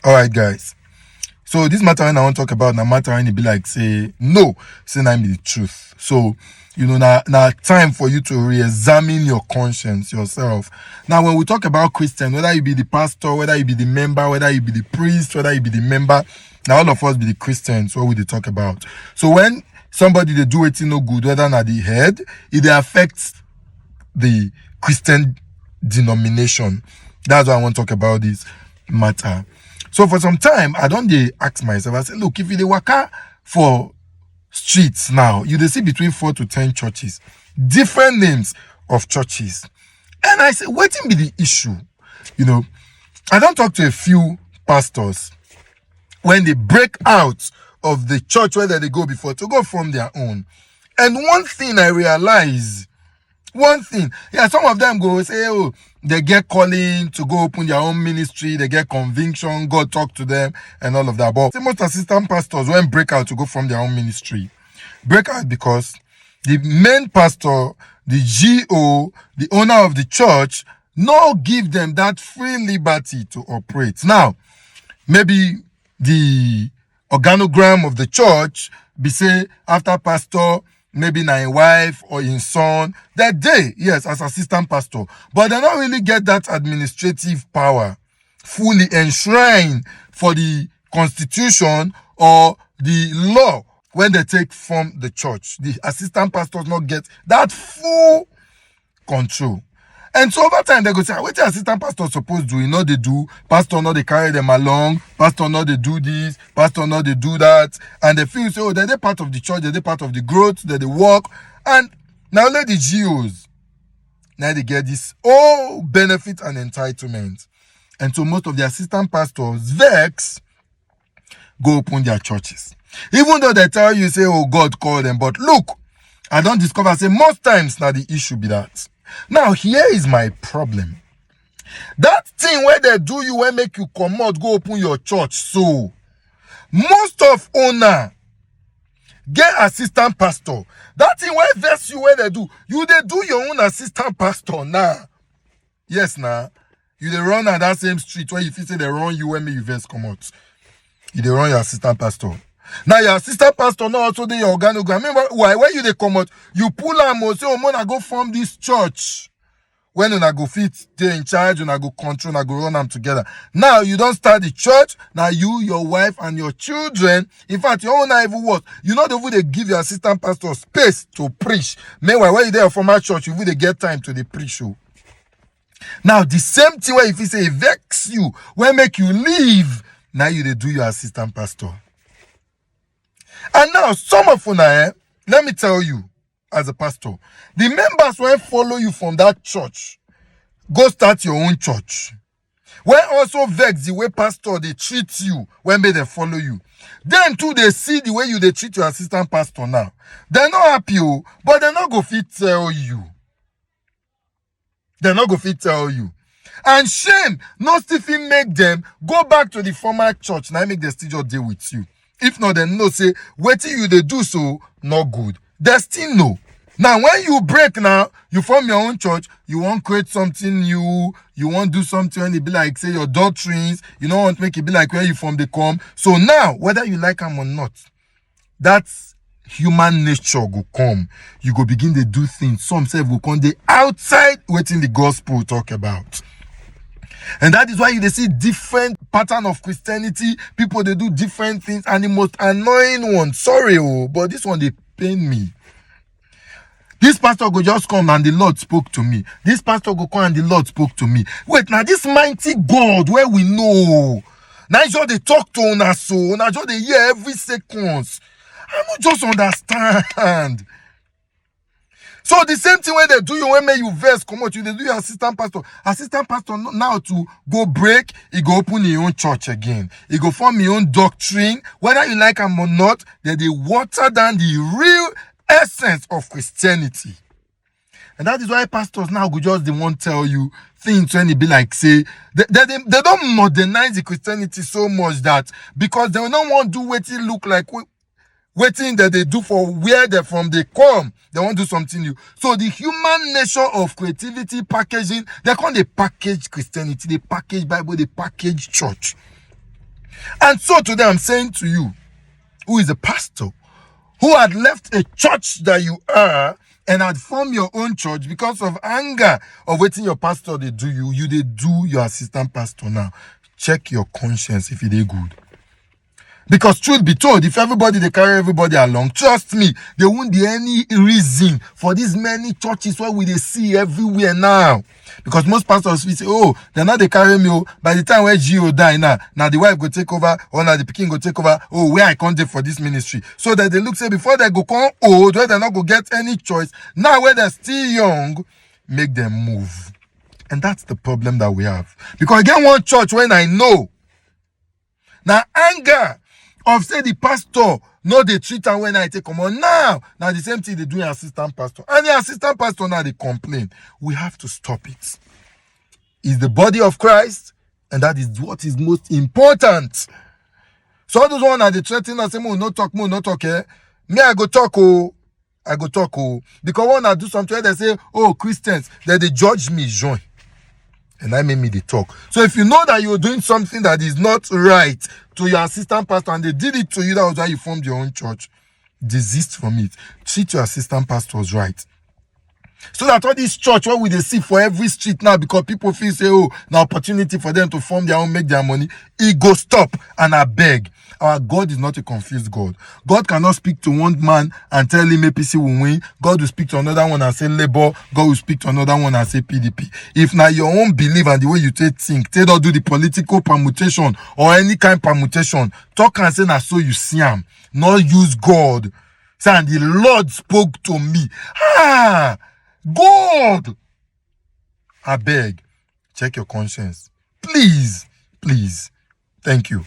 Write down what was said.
All right, guys. So this matter when I want to talk about now matter when it be like say no, say I be the truth. So now time for you to re-examine your conscience yourself. Now when we talk about Christian, whether you be the pastor, whether you be the member, whether you be the priest, whether you be the member, now all of us be the Christians. What we they talk about? So when somebody they do it no good, whether not the head, it affects the Christian denomination. That's why I want to talk about this matter. So for some time, I don't ask myself, I say, look, if you dey waka for streets now, you dey see between 4 to 10 churches, different names of churches. And I say, what be the issue? I don't talk to a few pastors when they break out of the church where they go before to go from their own. And one thing I realize, some of them go say, oh, they get calling to go open their own ministry, they get conviction, God talk to them, and all of that. But most assistant pastors when break out to go from their own ministry, break out because the main pastor, the GO, the owner of the church, no give them that free liberty to operate. Now, maybe the organogram of the church be say after pastor, maybe na a wife or in son, that day, yes, as assistant pastor, but they don't really get that administrative power fully enshrined for the constitution or the law when they take from the church. The assistant pastors not get that full control. And so over time, they go say, what the assistant pastor supposed to do? They do. Pastor they carry them along. Pastor they do this. Pastor they do that. And they feel, say, oh, they're part of the church. They're part of the growth. They work. And now let the GOs, now they get this all benefit and entitlement. And so most of the assistant pastors vex, go open their churches. Even though they tell you, say, oh, God called them. But look, I don't discover, say, most times now the issue be that. Now, here is my problem. That thing where they do you, where make you come out, go open your church. So, most of owner get assistant pastor. That thing where verse you where they do your own assistant pastor now. Yes, now. You they run on that same street where if you say they run you when you verse come out. You they run your assistant pastor. Now your assistant pastor now also dey your organogram. Remember why when you they come out, you pull am say, oh, man, I go form this church. When una go fit stay in charge, una go control, una go run them together. Now you don't start the church. Now you, your wife, and your children. In fact, your own even work. You know they give your assistant pastor space to preach. Meanwhile, when you there from our church, you will get time to the preach. Now the same thing where if you say vex you, when make you leave, now you they do your assistant pastor. And now, some of you now, let me tell you, as a pastor, the members when follow you from that church, go start your own church. When also vex the way pastor they treat you when they follow you. Then too they see the way you they treat your assistant pastor now. They're not happy, but they're not go fit tell you. They're not go fit tell you. And shame, not still make them go back to the former church. Now make the still just deal with you. If not, then no, say, waiting you they do so, not good. They still no. Now, when you break now, you form your own church, you want to create something new, you want to do something and it be like, say, your doctrines, you don't want to make it be like where you from they come. So now, whether you like them or not, that's human nature go come. You go begin to do things. Some say will come they outside waiting the gospel talk about. And that is why you see different pattern of Christianity. People, they do different things. And the most annoying one, sorry, but this one, they pain me. This pastor go just come and the Lord spoke to me. This pastor go come and the Lord spoke to me. Wait, now this mighty God, where we know. Now just they talk to us so. Now just they hear every seconds. I don't just understand. So the same thing when they do you, when you verse come out, you they do your assistant pastor. Assistant pastor now to go break, he go open his own church again. He go form his own doctrine. Whether you like him or not, they water down the real essence of Christianity. And that is why pastors now go just they won't tell you things when it be like say they don't modernize the Christianity so much that because they don't want to do what it look like waiting that they do for where they're from they come. They want to do something new. So the human nature of creativity packaging, they call they package Christianity, they package Bible, they package church. And so today I'm saying to you, who is a pastor, who had left a church that you are and had formed your own church because of anger of waiting your pastor they do you they do your assistant pastor now. Check your conscience if it is good. Because truth be told, if everybody they carry everybody along, trust me, there won't be any reason for these many churches where we they see everywhere now. Because most pastors will say, oh, they're not they carry me. By the time where Gio die now the wife go take over, or now the pikin go take over. Oh, where I can't do for this ministry. So that they look say before they go come old, where they're not go get any choice. Now where they're still young, make them move. And that's the problem that we have. Because again, one church when I know now anger of say the pastor no they treat am when I take come on now the same thing they do in assistant pastor, and the assistant pastor now they complain. We have to stop it. It's the body of Christ, and that is what is most important. So all those one are they threatening and say mo no talk me I go talk because when I do something where they say oh Christians that they judge me join. And that made me the talk. So if you know that you're doing something that is not right to your assistant pastor and they did it to you, that was why you formed your own church, desist from it. Treat your assistant pastors right. So that all this church, what will they see for every street now, because people feel say, oh, now opportunity for them to form their own, make their money, it go stop. And I beg, our God is not a confused God. God cannot speak to one man and tell him APC will win. God will speak to another one and say Labour. God will speak to another one and say PDP. If now your own belief and the way you think, they don't do the political permutation or any kind of permutation, talk and say na so you see him. Not use God. Say, and the Lord spoke to me. God! I beg, check your conscience. Please. Thank you.